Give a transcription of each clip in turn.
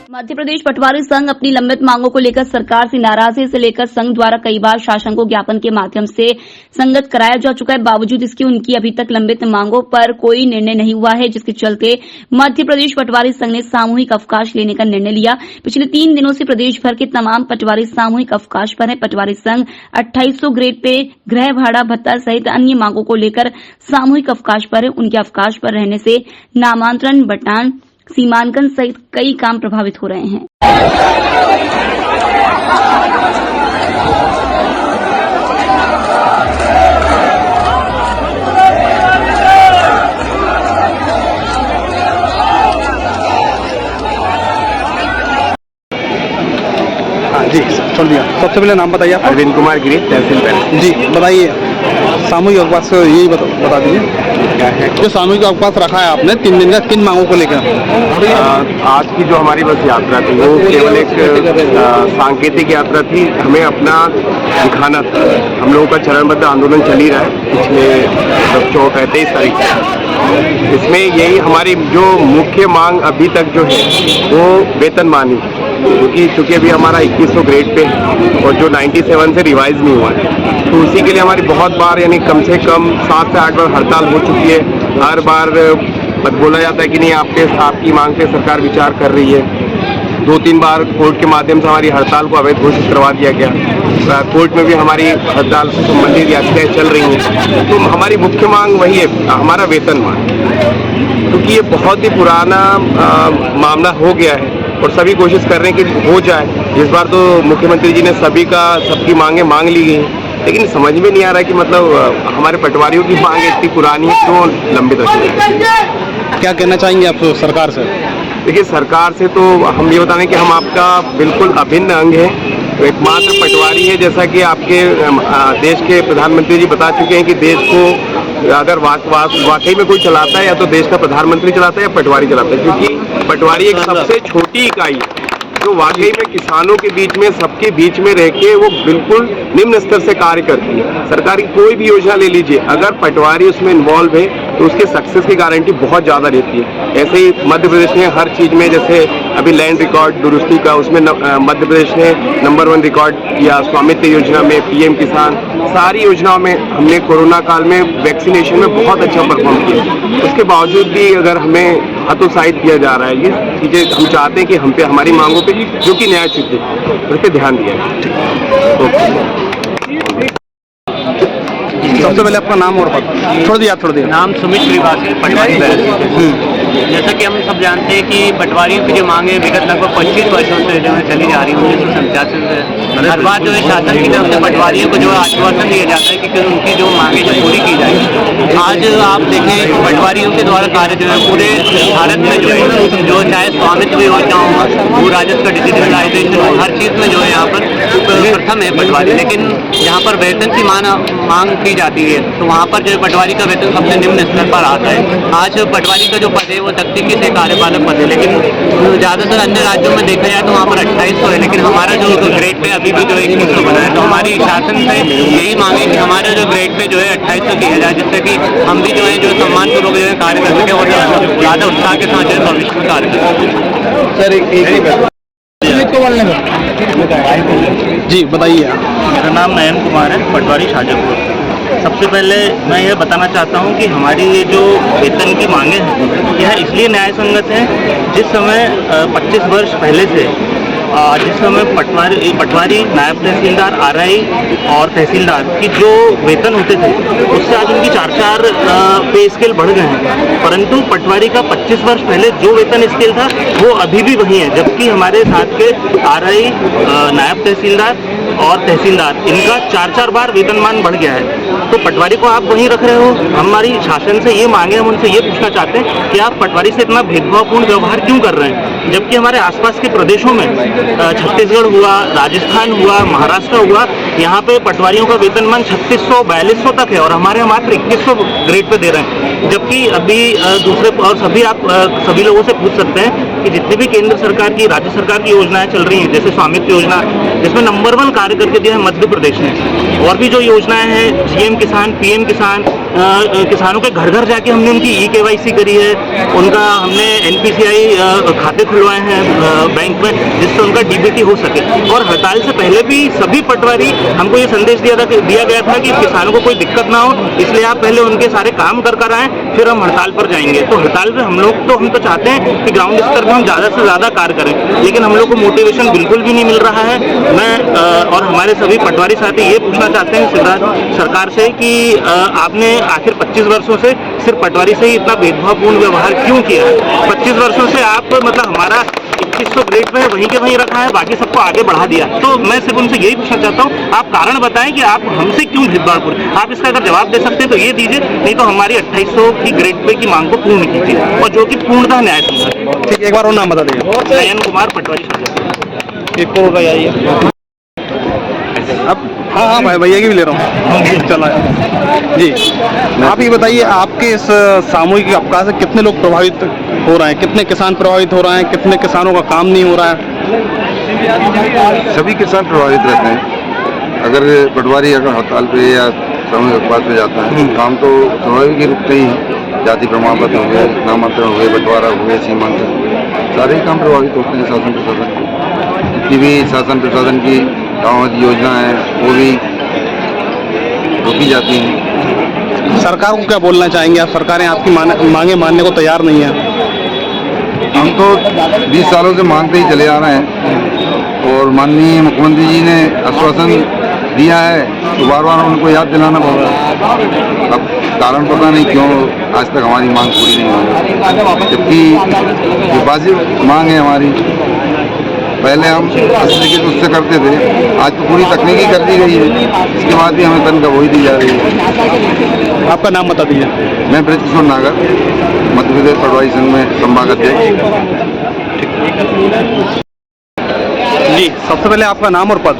मध्य प्रदेश पटवारी संघ अपनी लंबित मांगों को लेकर सरकार से नाराज है। इसे लेकर संघ द्वारा कई बार शासन को ज्ञापन के माध्यम से संगत कराया जा चुका है। बावजूद इसके उनकी अभी तक लंबित मांगों पर कोई निर्णय नहीं हुआ है, जिसके चलते मध्य प्रदेश पटवारी संघ ने सामूहिक अवकाश लेने का निर्णय लिया। पिछले 3 दिनों से प्रदेश भर के तमाम पटवारी सामूहिक अवकाश पर है। पटवारी संघ 2800 ग्रेड पे गृह भाड़ा भत्ता सहित अन्य मांगों को लेकर सामूहिक अवकाश पर है। उनके अवकाश पर रहने से नामांतरण, बटान, सीमांकन सहित कई काम प्रभावित हो रहे हैं। जी छोड़ दिया। सबसे पहले नाम बताइए आप। अरविंद कुमार गिरी, तहसील बैंक। जी बताइए, सामूहिक अवकाश यही बता दीजिए क्या है जो सामूहिक अवकाश रखा है आपने 3 दिन का, किन मांगों को लेकर? आज की जो हमारी बस यात्रा थी वो केवल एक सांकेतिक यात्रा थी। हमें अपना दिखाना था। हम लोगों का चरणबद्ध आंदोलन चल ही रहा है पिछले 23 तारीख से। इसमें यही हमारी जो मुख्य मांग अभी तक जो है वो वेतनमान ही, क्योंकि चूंकि अभी हमारा 2100 ग्रेड पे और जो 97 से रिवाइज नहीं हुआ है, तो उसी के लिए हमारी बहुत बार यानी कम से कम 7 से 8 बार हड़ताल हो चुकी है। हर बार बोला जाता है कि नहीं आपकी मांग पे सरकार विचार कर रही है। 2-3 बार कोर्ट के माध्यम से हमारी हड़ताल को अवैध घोषित करवा दिया गया। कोर्ट में भी हमारी हड़ताल से संबंधित याचिकाएं चल रही हैं। तो हमारी मुख्य मांग वही है, हमारा वेतनमान, क्योंकि ये बहुत ही पुराना मामला हो गया है और सभी कोशिश कर रहे हैं कि हो जाए। इस बार तो मुख्यमंत्री जी ने सबकी मांगें मांग ली गई, लेकिन समझ में नहीं आ रहा है कि मतलब हमारे पटवारियों की मांग इतनी पुरानी है, क्यों लंबित रखी है। क्या कहना चाहेंगे आप सरकार से? देखिए, सरकार से तो हम ये बता रहे हैं कि हम आपका बिल्कुल अभिन्न अंग है, एकमात्र पटवारी है। जैसा कि आपके देश के प्रधानमंत्री जी बता चुके हैं कि देश को अगर वाकई में कोई चलाता है, या तो देश का प्रधानमंत्री चलाता है या पटवारी चलाता है, क्योंकि पटवारी एक सबसे छोटी इकाई है जो वाकई में किसानों के बीच में, सबके बीच में रह के वो बिल्कुल निम्न स्तर से कार्य करती है। सरकार की कोई भी योजना ले लीजिए, अगर पटवारी उसमें इन्वॉल्व है तो उसके सक्सेस की गारंटी बहुत ज़्यादा रहती है। ऐसे ही मध्य प्रदेश ने हर चीज़ में, जैसे अभी लैंड रिकॉर्ड दुरुस्ती का, उसमें मध्य प्रदेश ने नंबर 1 रिकॉर्ड किया। स्वामित्व योजना में, PM किसान, सारी योजनाओं में हमने कोरोना काल में वैक्सीनेशन में बहुत अच्छा परफॉर्म किया। उसके बावजूद भी अगर हमें हतोत्साहित किया जा रहा है, ये चीज़ें हम चाहते हैं कि हम पे, हमारी मांगों पे जो कि न्यायचित है उस पर ध्यान दिया जाए। सबसे पहले आपका नाम और पता। छोड़ दिया। नाम सुमित श्रीवास्तव, पटवारी। जैसा कि हम सब जानते हैं कि पटवारियों की जो मांगे विगत लगभग 25 वर्षों से जो है चली जा रही है। 1987 से हर बार जो है शासन की तरफ से पटवारियों को जो है आश्वासन दिया जाता है कि उनकी जो मांगे जो पूरी की जाएगी। आज आप देखें, पटवारियों के द्वारा कार्य जो है पूरे भारत में जो है, जो चाहे स्वामित्व योजना हो, भू राजस्व का डिजिटलाइजेशन हो, हर चीज़ में जो है यहाँ पर प्रथम है पटवारी। लेकिन यहाँ पर वेतन की मांग की जाती है, तो वहाँ पर जो पटवारी का वेतन सबसे निम्न स्तर पर आता है। आज पटवारी का जो पद है वो तकनीकी से कार्यपालक पद है, लेकिन ज़्यादातर अन्य राज्यों में देखा जाए तो वहाँ पर 2800 है, लेकिन हमारा जो ग्रेड पे अभी भी जो 2100 बना है। तो हमारी शासन से यही मांगे कि हमारा जो ग्रेड पे जो है 2800 किया जाए, जिससे कि हम भी जो है जो सम्मानपूर्वक जो है कार्य कर सकें और ज़्यादा उत्साह के साथ जो है भविष्य में कार्य कर सकें। सर जी बताइए। मेरा नाम नयन कुमार है, पटवारी शाहजहाँपुर। सबसे पहले मैं यह बताना चाहता हूं कि हमारी ये जो वेतन की मांगे हैं यह इसलिए न्याय संगत है। जिस समय 25 वर्ष पहले से जिस समय पटवारी, नायब तहसीलदार, RI और तहसीलदार की जो वेतन होते थे उससे आज उनकी 4 पे स्केल बढ़ गए हैं, परंतु पटवारी का 25 वर्ष पहले जो वेतन स्केल था वो अभी भी वही है। जबकि हमारे साथ के RI, नायब तहसीलदार और तहसीलदार, इनका 4 बार वेतनमान बढ़ गया है। तो पटवारी को आप वहीं रख रहे हो। हमारी शासन से ये मांगे, हम उनसे ये पूछना चाहते हैं कि आप पटवारी से इतना भेदभावपूर्ण व्यवहार क्यों कर रहे हैं, जबकि हमारे आसपास के प्रदेशों में, छत्तीसगढ़ हुआ, राजस्थान हुआ, महाराष्ट्र हुआ, यहाँ पे पटवारियों का वेतनमान 3600-4200 तक है और हमारे यहाँ मात्र 2100 ग्रेड पे दे रहे हैं। जबकि अभी दूसरे और सभी लोगों से पूछ सकते हैं कि जितनी भी केंद्र सरकार की, राज्य सरकार की योजनाएं चल रही हैं, जैसे स्वामित्व योजना, जिसमें नंबर 1 कार्य करके दिया है मध्य प्रदेश ने, और भी जो योजनाएं हैं, CM किसान, PM किसान, किसानों के घर घर जाके हमने उनकी EKYC करी है, उनका हमने NPCI खाते खुलवाए हैं बैंक में, जिससे उनका DBT हो सके। और हड़ताल से पहले भी सभी पटवारी हमको ये संदेश दिया गया था कि किसानों को कोई दिक्कत ना हो, इसलिए आप पहले उनके सारे काम कर आएँ, फिर हम हड़ताल पर जाएंगे। तो हड़ताल पे हम तो चाहते हैं कि ग्राउंड स्तर पर हम ज़्यादा से ज़्यादा कार्य करें, लेकिन हम लोग को मोटिवेशन बिल्कुल भी नहीं मिल रहा है। मैं और हमारे सभी पटवारी साथी ये पूछना चाहते हैं शिवराज सरकार से कि आपने आखिर 25 वर्षों से सिर्फ पटवारी से ही इतना भेदभावपूर्ण व्यवहार क्यों किया है? 25 वर्षों से आप मतलब हमारा 2100 ग्रेड पे वहीं के वहीं रखा है, बाकी सबको आगे बढ़ा दिया। तो मैं सिर्फ उनसे यही पूछना चाहता हूँ, आप कारण बताएं कि आप हमसे क्यों भेदभावपूर्ण। आप इसका अगर जवाब दे सकते हैं तो ये दीजिए, नहीं तो हमारी 2800 की ग्रेड पे की मांग को पूर्ण कीजिए, और जो कि पूर्णतः न्याय संगत है। ठीक, एक बार और नाम बता दीजिए। नयन कुमार, पटवारी शाहजहांपुर। 1 करोड़ का आइए अब। हाँ भाई, भैया की भी ले रहा हूँ, चला जी। आप ये बताइए, आपके इस सामूहिक अवकाश से कितने लोग प्रभावित हो रहे हैं, कितने किसान प्रभावित हो रहे हैं, कितने किसानों का काम नहीं हो रहा है? सभी किसान प्रभावित रहते हैं। अगर पटवारी हड़ताल पे या सामूहिक अवकाश पे जाता है, काम तो स्वाभाविक ही रुकते ही हैं। जाति प्रमाण पत्र हो गए, नामांतरण हो गए, बंटवारा हो गए, सीमांकन, सारे ही काम प्रभावित होते हैं। शासन प्रशासन जितनी भी शासन प्रशासन की योजना है वो भी रोकी जाती हैं। सरकार को क्या बोलना चाहेंगे आप? सरकारें आपकी मांगे मानने को तैयार नहीं है। हम तो 20 सालों से मांगते ही चले आ रहे हैं, और माननीय मुख्यमंत्री जी ने आश्वासन दिया है तो बार बार उनको याद दिलाना पड़ रहा है। अब कारण पता नहीं क्यों आज तक हमारी मांग पूरी नहीं हुई, जबकि जो वाजिब मांग है हमारी, पहले हम 80 की उससे करते थे, आज तो पूरी तकनीकी कर दी गई है, इसके बाद भी हमें तनख्वाह वही दी जा रही है। आपका नाम बता दीजिए। मैं ब्रजकिशोर नागर, मध्य प्रदेश पटवारी संघ में संभाग अध्यक्ष। जी, सबसे पहले आपका नाम और पद।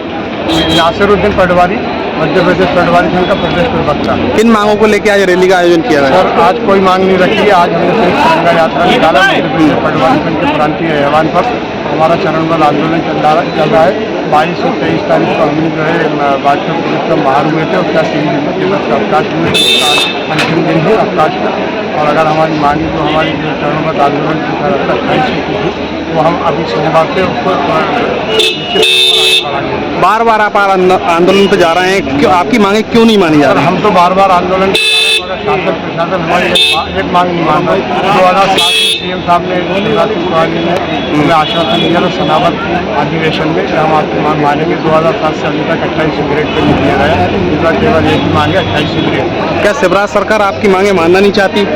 नासिरुद्दीन पटवारी, मध्य प्रदेश पटवारी संघ का प्रदेश प्रवक्ता। किन मांगों को लेकर आज रैली का आयोजन किया गया? सर, आज कोई मांग नहीं रखी है। आज हमने सिर्फ तिरंगा यात्रा निकाला मध्य प्रदेश पटवारी संघ के प्रांतीय आह्वान पर। हमारा चरणबद्ध आंदोलन चल रहा है। 22 और 23 तारीख को हमने जो है वाजपेयी पुरस्कार बाहर हुए थे, उसका 3 दिवस का अवकाश हुए थे, उसका अंतिम दिन है अवकाश का। और अगर हमारी मांगी जो हमारी जो चरणबद्ध आंदोलन की तरफ 28 की थी, वो हम अभी सोमवार से उसको बार बार आप आंदोलन पे जा रहे हैं, क्यों आपकी मांगे क्यों नहीं मानी जा रही? हम तो बार बार आंदोलन मगर शासन प्रशासन हमारी एक मांग नहीं मान रहा। 2007 में CM साहब ने शिवराज सिंह चौहान ने हमें आश्वासन दिया था सनावत अधिवेशन में कि हम आपकी मांग मानेंगे। 2007 से अभी तक 28 ग्रेड पर नहीं दिया गया। इनका केवल एक ही मांग है, 28 ग्रेड। क्या शिवराज सरकार आपकी मांगे मानना नहीं चाहती?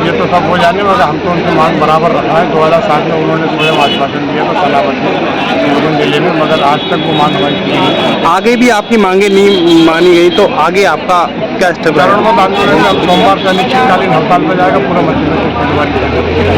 ये तो सब हो जाने, मगर हम तो उनकी मांग बराबर रखा है। 2007 में उन्होंने स्वयं आश्वासन दिया था सनावत में जिले में, मगर आज तक वो मांग हमारी पूरी नहीं। आगे भी आपकी मांगे नहीं मानी गई तो आगे आपका क्या स्टेप है? चरणबद्ध आंदोलन में अब सोमवार से अनिश्चितकालीन हड़ताल पर जाएगा पूरा मध्य प्रदेश पटवारी।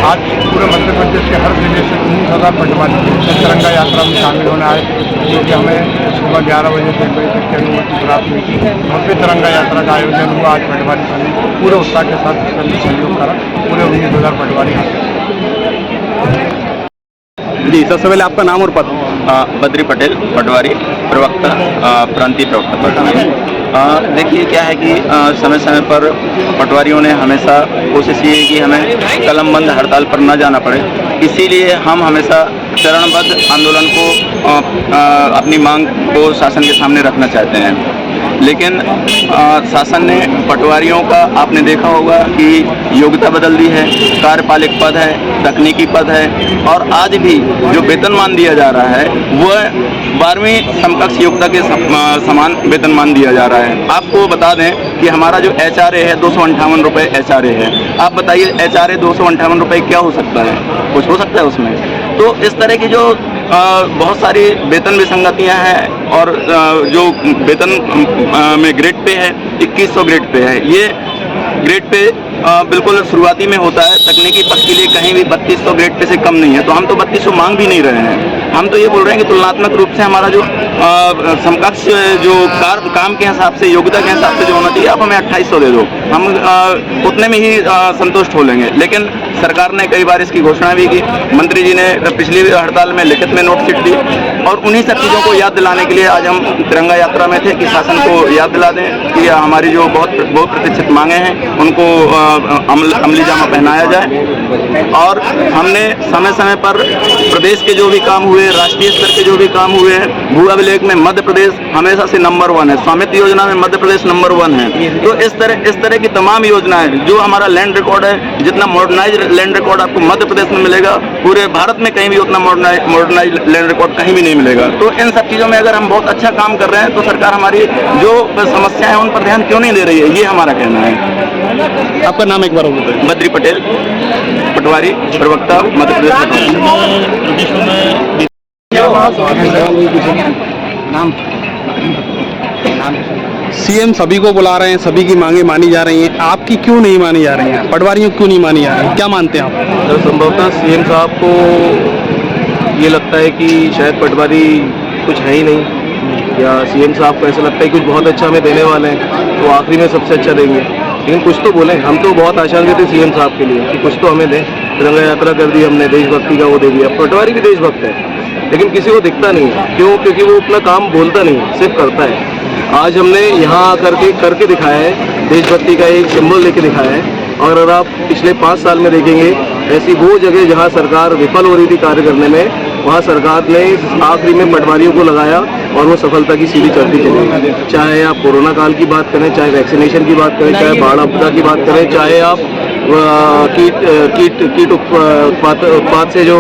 आज पूरे मध्य प्रदेश के हर जिले से 19,000 पटवारी तिरंगा यात्रा में शामिल होने आए, क्योंकि हमें सुबह 11 बजे से 1 बजे तक की अनुमति प्राप्त हुई थी। भव्य तिरंगा यात्रा का आयोजन हुआ। आज पटवारी संघ पूरे उत्साह के साथ इसका भी सहयोग करा। पूरे 19,000 पटवारी जी, सबसे पहले आपका नाम और पद। बद्री पटेल, पटवारी प्रवक्ता, प्रांतीय प्रवक्ता पटवारी। देखिए क्या है कि समय समय पर पटवारियों ने हमेशा कोशिश ये है कि हमें कलमबंद हड़ताल पर न जाना पड़े, इसीलिए हम हमेशा चरणबद्ध आंदोलन को अपनी मांग को शासन के सामने रखना चाहते हैं। लेकिन शासन ने पटवारियों का आपने देखा होगा कि योग्यता बदल दी है, कार्यपालिक पद है, तकनीकी पद है, और आज भी जो वेतनमान दिया जा रहा है वह 12वीं समकक्ष योग्यता के समान वेतनमान दिया जा रहा है। आपको बता दें कि हमारा जो HRA है 258 रुपये HRA है। आप बताइए HRA 258 रुपये क्या हो सकता है? कुछ हो सकता है उसमें? तो इस तरह की जो बहुत सारी वेतन विसंगतियां हैं, और जो वेतन में ग्रेड पे है 2100 ग्रेड पे है, ये ग्रेड पे बिल्कुल शुरुआती में होता है। तकनीकी पद के लिए कहीं भी 3200 ग्रेड पे से कम नहीं है, तो हम तो 3200 मांग भी नहीं रहे हैं। हम तो ये बोल रहे हैं कि तुलनात्मक रूप से हमारा जो समकक्ष जो काम के हिसाब से, योग्यता के हिसाब से जो होना चाहिए, आप हमें 2800 दे दो, हम उतने में ही संतुष्ट हो लेंगे। लेकिन सरकार ने कई बार इसकी घोषणा भी की, मंत्री जी ने पिछली हड़ताल में लिखित में नोटशीट दी, और उन्हीं सब चीज़ों को याद दिलाने के लिए आज हम तिरंगा यात्रा में थे कि शासन को याद दिला दें कि हमारी जो बहुत प्रतीक्षित मांगे हैं उनको अमली जामा पहनाया जाए। और हमने समय समय पर प्रदेश के जो भी काम हुए, राष्ट्रीय स्तर के जो भी काम हुए हैं, भू अभिलेख में मध्य प्रदेश हमेशा से नंबर 1 है, स्वामित्व योजना में मध्य प्रदेश नंबर 1 है। तो इस तरह की तमाम योजनाएं, जो हमारा लैंड रिकॉर्ड है, जितना मॉडर्नाइज लैंड रिकॉर्ड आपको मध्य प्रदेश में मिलेगा, पूरे भारत में कहीं भी उतना मॉडर्नाइज लैंड रिकॉर्ड कहीं भी नहीं मिलेगा। तो इन सब चीज़ों में अगर हम बहुत अच्छा काम कर रहे हैं तो सरकार हमारी जो समस्याएं हैं उन पर ध्यान क्यों नहीं दे रही है, ये हमारा कहना है। आपका नाम एक बार बोल दीजिए। बद्री पटेल, पटवारी, प्रवक्ता, मध्य प्रदेश। सीएम सभी को बुला रहे हैं, सभी की मांगे मानी जा रही हैं, आपकी क्यों नहीं मानी जा रही हैं? पटवारियों क्यों नहीं मानी जा रही हैं? क्या मानते हैं आप? संभवतः सीएम साहब को ये लगता है कि शायद पटवारी कुछ है ही नहीं, या सीएम साहब को ऐसा लगता है कि कुछ बहुत अच्छा हमें देने वाले हैं तो आखिरी में सबसे अच्छा देंगे। लेकिन कुछ तो बोलें, हम तो बहुत आशान्वित थे सीएम साहब के लिए कि कुछ तो हमें दें। तिरंगा यात्रा कर दी हमने, देशभक्ति का वो दे दिया। पटवारी भी देशभक्त है, लेकिन किसी को दिखता नहीं है। क्यों? क्योंकि वो अपना काम बोलता नहीं, सिर्फ करता है। आज हमने यहाँ करके दिखाया है, देशभक्ति का एक सिंबल लेके दिखाया है। और अगर आप पिछले 5 साल में देखेंगे, ऐसी वो जगह जहाँ सरकार विफल हो रही थी कार्य करने में, वहाँ सरकार ने आखिरी में पटवारियों को लगाया और वो सफलता की सीढ़ी चढ़ती चली। चाहे आप कोरोना काल की बात करें, चाहे वैक्सीनेशन की बात करें, चाहे बाढ़ आपदा की बात करें, चाहे आप कीट उत्पात से जो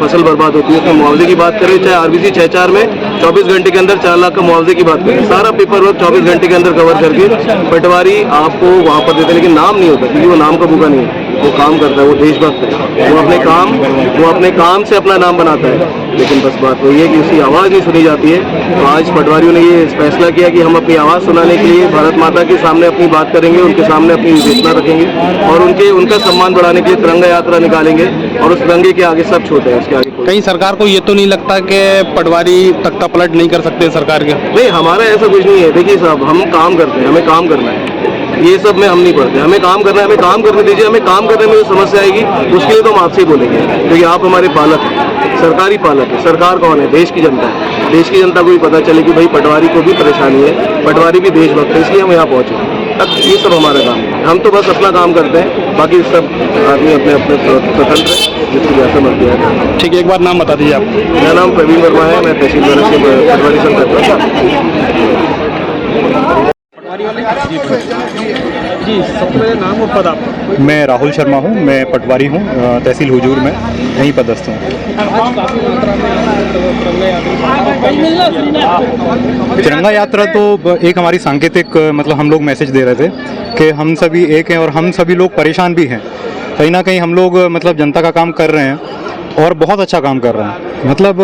फसल बर्बाद होती है उसमें मुआवजे की बात करें, चाहे आरबीसी 6-4 में 24 घंटे के अंदर 4 लाख का मुआवजे की बात करें, सारा पेपर वर्क 24 घंटे के अंदर कवर करके पटवारी आपको वहाँ पर देते हैं। लेकिन नाम नहीं होता, क्योंकि वो नाम का भूखा नहीं है, वो काम करता है, वो देशभक्त है, वो अपने काम से अपना नाम बनाता है। लेकिन बस बात वही है कि उसकी आवाज़ नहीं सुनी जाती है। तो आज पटवारियों ने ये फैसला किया कि हम अपनी आवाज़ सुनाने के लिए भारत माता के सामने अपनी बात करेंगे, उनके सामने अपनी विवेचना रखेंगे और उनका सम्मान बढ़ाने के लिए तिरंगा यात्रा निकालेंगे। और उस तिरंगे के आगे सब छोटे हैं, उसके आगे कहीं सरकार को ये तो नहीं लगता कि पटवारी तख्ता पलट नहीं कर सकते सरकार के? नहीं, हमारा ऐसा कुछ नहीं है। देखिए साहब, हम काम करते हैं, हमें काम करना है, ये सब में हम नहीं पढ़ते। हमें काम करना है, हमें काम करने दीजिए। हमें काम करने में जो समस्या आएगी उसके लिए तो हम आपसे ही बोलेंगे, क्योंकि आप हमारे पालक हैं, सरकारी पालक है। सरकार कौन है? देश की जनता है। देश की जनता को भी पता चले कि भाई पटवारी को भी परेशानी है, पटवारी भी देशभक्त है, इसलिए हम यहाँ पहुँचे। ये सब हमारा काम है। हम तो बस अपना काम करते हैं, बाकी सब आदमी अपने अपने स्वतंत्र है, जिसकी जैसा मर्जी है। ठीक है, एक बार नाम बता दीजिए आप। मेरा नाम प्रवीण वर्मा है, मैं तहसील से पटवारी संघ करता हूँ। जी, सबसे पहले नाम और पद आपका? मैं राहुल शर्मा हूँ, मैं पटवारी हूँ, तहसील हुजूर में यहीं पदस्थ हूँ। तिरंगा यात्रा तो एक हमारी सांकेतिक मतलब हम लोग मैसेज दे रहे थे कि हम सभी एक हैं और हम सभी लोग परेशान भी हैं। कहीं ना कहीं हम लोग मतलब जनता का काम कर रहे हैं और बहुत अच्छा काम कर रहे हैं। मतलब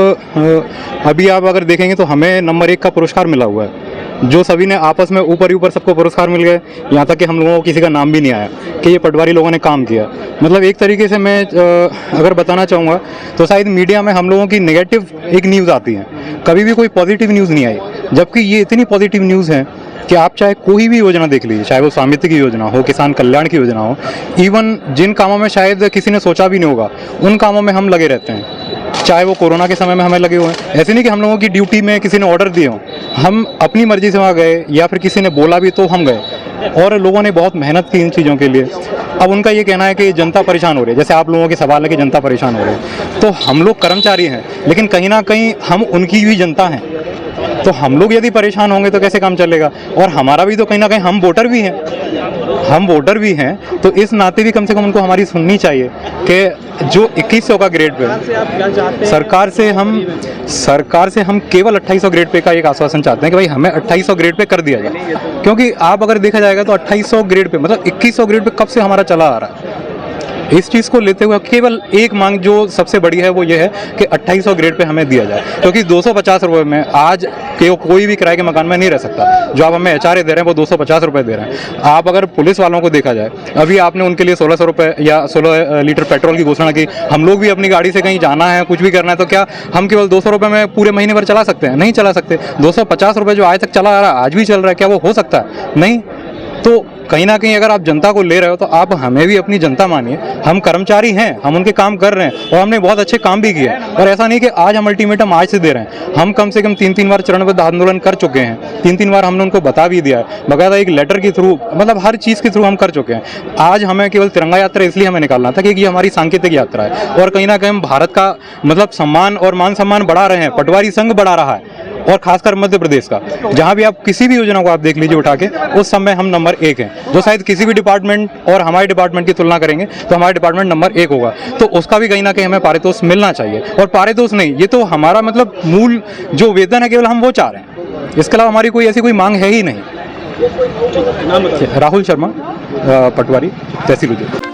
अभी आप अगर देखेंगे तो हमें नंबर 1 का पुरस्कार मिला हुआ है, जो सभी ने आपस में ऊपर ही ऊपर सबको पुरस्कार मिल गए। यहाँ तक कि हम लोगों को किसी का नाम भी नहीं आया कि ये पटवारी लोगों ने काम किया। मतलब एक तरीके से मैं अगर बताना चाहूँगा तो शायद मीडिया में हम लोगों की नेगेटिव एक न्यूज़ आती है, कभी भी कोई पॉजिटिव न्यूज़ नहीं आई। जबकि ये इतनी पॉजिटिव न्यूज़ है कि आप चाहे कोई भी योजना देख लीजिए, चाहे वो स्वामित्व की योजना हो, किसान कल्याण की योजना हो, इवन जिन कामों में शायद किसी ने सोचा भी नहीं होगा उन कामों में हम लगे रहते हैं। चाहे वो कोरोना के समय में हमें लगे हुए हैं। ऐसे नहीं कि हम लोगों की ड्यूटी में किसी ने ऑर्डर दिए हों, हम अपनी मर्जी से वहाँ गए या फिर किसी ने बोला भी तो हम गए और लोगों ने बहुत मेहनत की इन चीज़ों के लिए। अब उनका ये कहना है कि जनता परेशान हो रही है, जैसे आप लोगों के सवाल है कि जनता परेशान हो रही है, तो हम लोग कर्मचारी हैं लेकिन कहीं ना कहीं हम उनकी भी जनता हैं। तो हम लोग यदि परेशान होंगे तो कैसे काम चलेगा? और हमारा भी तो कहीं ना कहीं हम वोटर भी हैं, तो इस नाते भी कम से कम उनको हमारी सुननी चाहिए कि जो 2100 का ग्रेड पे सरकार से हम केवल 2800 ग्रेड पे का एक आश्वासन चाहते हैं कि भाई हमें 2800 ग्रेड पे कर दिया जाए। क्योंकि आप अगर देखा जाएगा तो 2800 ग्रेड पे मतलब 2100 ग्रेड पे कब से हमारा चला आ रहा है। इस चीज़ को लेते हुए केवल एक मांग जो सबसे बड़ी है वो ये है कि 2800 ग्रेड पे हमें दिया जाए, क्योंकि 250 रुपये में आज कोई भी किराए के मकान में नहीं रह सकता। जो आप हमें HRA दे रहे हैं वो 250 रुपये दे रहे हैं। आप अगर पुलिस वालों को देखा जाए, अभी आपने उनके लिए 1600 रुपये या 16 लीटर पेट्रोल की घोषणा की। हम लोग भी अपनी गाड़ी से कहीं जाना है, कुछ भी करना है, तो क्या हम केवल 200 रुपये में पूरे महीने भर चला सकते हैं? नहीं चला सकते। 250 रुपये जो आज तक चला आ रहा है, आज भी चल रहा है, क्या वो हो सकता है? नहीं। तो कहीं ना कहीं अगर आप जनता को ले रहे हो तो आप हमें भी अपनी जनता मानिए। हम कर्मचारी हैं, हम उनके काम कर रहे हैं और हमने बहुत अच्छे काम भी किए। और ऐसा नहीं कि आज हम अल्टीमेटम आज से दे रहे हैं। हम कम से कम 3-3 बार चरणबद्ध आंदोलन कर चुके हैं। 3-3 बार हमने उनको बता भी दिया है, बकायदा एक लेटर के थ्रू, मतलब हर चीज़ के थ्रू हम कर चुके हैं। आज हमें केवल तिरंगा यात्रा इसलिए हमें निकालना था कि ये हमारी सांकेतिक यात्रा है और कहीं ना कहीं हम भारत का मतलब सम्मान और मान सम्मान बढ़ा रहे हैं। पटवारी संघ बढ़ा रहा है और खासकर मध्य प्रदेश का, जहां भी आप किसी भी योजना को आप देख लीजिए उठा के, उस समय हम नंबर 1 हैं। जो शायद किसी भी डिपार्टमेंट और हमारे डिपार्टमेंट की तुलना करेंगे तो हमारा डिपार्टमेंट नंबर 1 होगा। तो उसका भी कहीं ना कहीं हमें पारितोष मिलना चाहिए। और पारितोष नहीं, ये तो हमारा मतलब मूल जो वेतन है केवल हम वो चाह रहे हैं। इसके अलावा हमारी कोई ऐसी कोई मांग है ही नहीं। राहुल शर्मा, पटवारी, तहसील उद्योग।